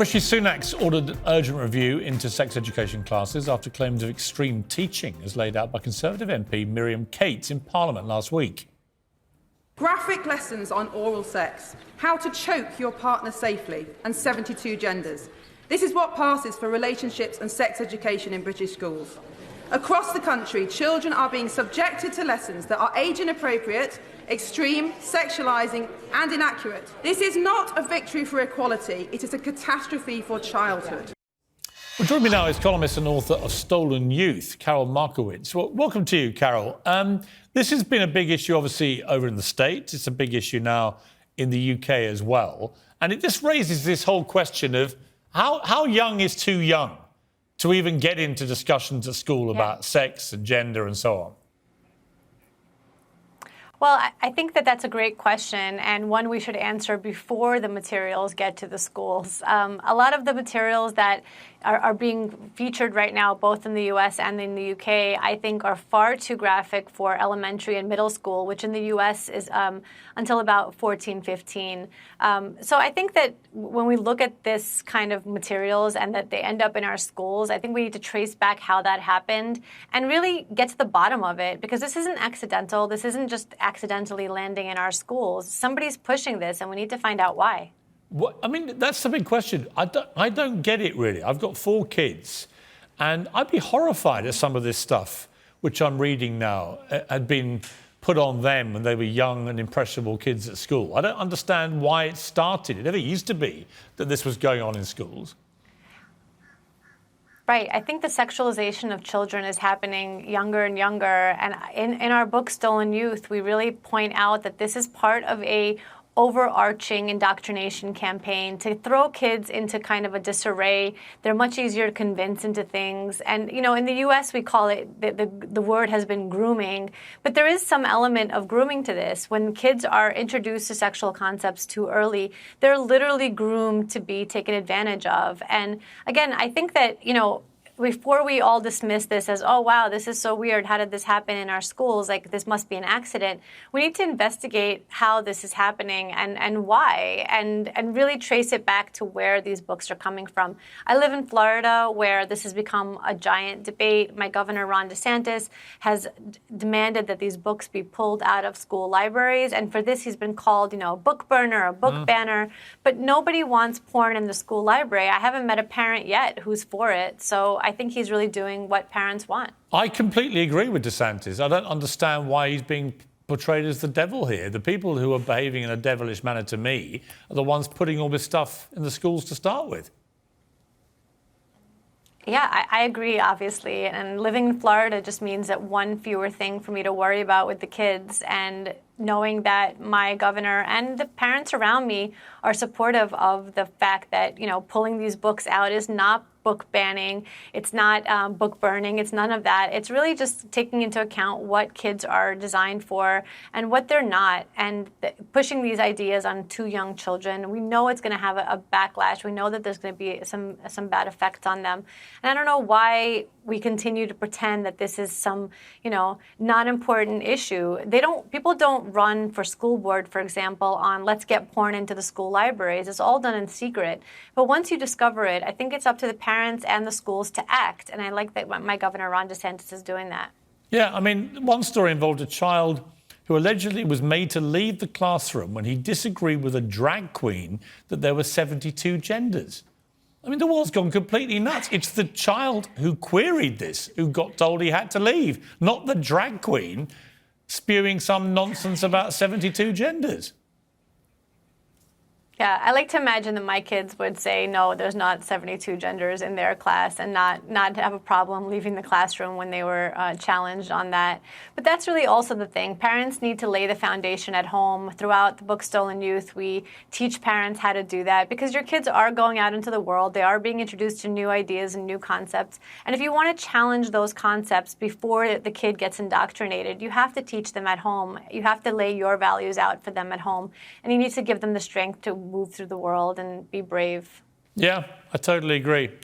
Rishi Sunak's ordered urgent review into sex education classes after claims of extreme teaching, as laid out by Conservative MP Miriam Cates in Parliament last week. Graphic lessons on oral sex, how to choke your partner safely, and 72 genders. This is what passes for relationships and sex education in British schools. Across the country, children are being subjected to lessons that are age inappropriate, extreme, sexualising and inaccurate. This is not a victory for equality, it is a catastrophe for childhood. Well, joining me now is columnist and author of Stolen Youth, Karol Markowicz. Well, welcome to you, Karol. This has been a big issue, obviously, over in the States. It's a big issue now in the UK as well. And it just raises this whole question of how young is too young to even get into discussions at school about sex and gender and so on? Well, I think that that's a great question, and one we should answer before the materials get to the schools. A lot of the materials that are being featured right now, both in the US and in the UK, I think are far too graphic for elementary and middle school, which in the US is until about 14, 15. So I think that when we look at this kind of materials and that they end up in our schools, I think we need to trace back how that happened and really get to the bottom of it, because this isn't accidental. This isn't just accidentally landing in our schools. Somebody's pushing this, and we need to find out why. What, I mean, that's the big question. I don't get it, really. I've got 4 kids, and I'd be horrified at some of this stuff, which I'm reading now, had been put on them when they were young and impressionable kids at school. I don't understand why it started. It never used to be that this was going on in schools. Right. I think the sexualization of children is happening younger and younger. And in our book, Stolen Youth, we really point out that this is part of a overarching indoctrination campaign to throw kids into kind of a disarray. They're much easier to convince into things. And, you know, in the U.S., we call it, the word has been grooming. But there is some element of grooming to this. When kids are introduced to sexual concepts too early, they're literally groomed to be taken advantage of. And again, I think that, you know, before we all dismiss this as, oh, wow, this is so weird, how did this happen in our schools, like this must be an accident, we need to investigate how this is happening and why, and really trace it back to where these books are coming from. I live in Florida, where this has become a giant debate. My governor, Ron DeSantis, has demanded that these books be pulled out of school libraries, and for this he's been called, you know, a book burner, a book banner, but nobody wants porn in the school library. I haven't met a parent yet who's for it, so I think he's really doing what parents want. I completely agree with DeSantis. I don't understand why he's being portrayed as the devil here. The people who are behaving in a devilish manner to me are the ones putting all this stuff in the schools to start with. Yeah, I agree, obviously. And living in Florida just means that one fewer thing for me to worry about with the kids. And knowing that my governor and the parents around me are supportive of the fact that, you know, pulling these books out is not book banning, it's not book burning, it's none of that. It's really just taking into account what kids are designed for and what they're not, and pushing these ideas on too young children. We know it's going to have a backlash. We know that there's going to be some bad effects on them. And I don't know why we continue to pretend that this is some, you know, not important issue. People don't run for school board, for example, on let's get porn into the school libraries. It's all done in secret. But once you discover it, I think it's up to the parents and the schools to act. And I like that my governor, Ron DeSantis, is doing that. Yeah, I mean, one story involved a child who allegedly was made to leave the classroom when he disagreed with a drag queen that there were 72 genders. I mean, the world's gone completely nuts. It's the child who queried this who got told he had to leave, not the drag queen spewing some nonsense about 72 genders. Yeah, I like to imagine that my kids would say, no, there's not 72 genders in their class, and not have a problem leaving the classroom when they were challenged on that. But that's really also the thing. Parents need to lay the foundation at home. Throughout the book Stolen Youth, we teach parents how to do that, because your kids are going out into the world. They are being introduced to new ideas and new concepts. And if you want to challenge those concepts before the kid gets indoctrinated, you have to teach them at home. You have to lay your values out for them at home. And you need to give them the strength to move through the world and be brave. Yeah, I totally agree.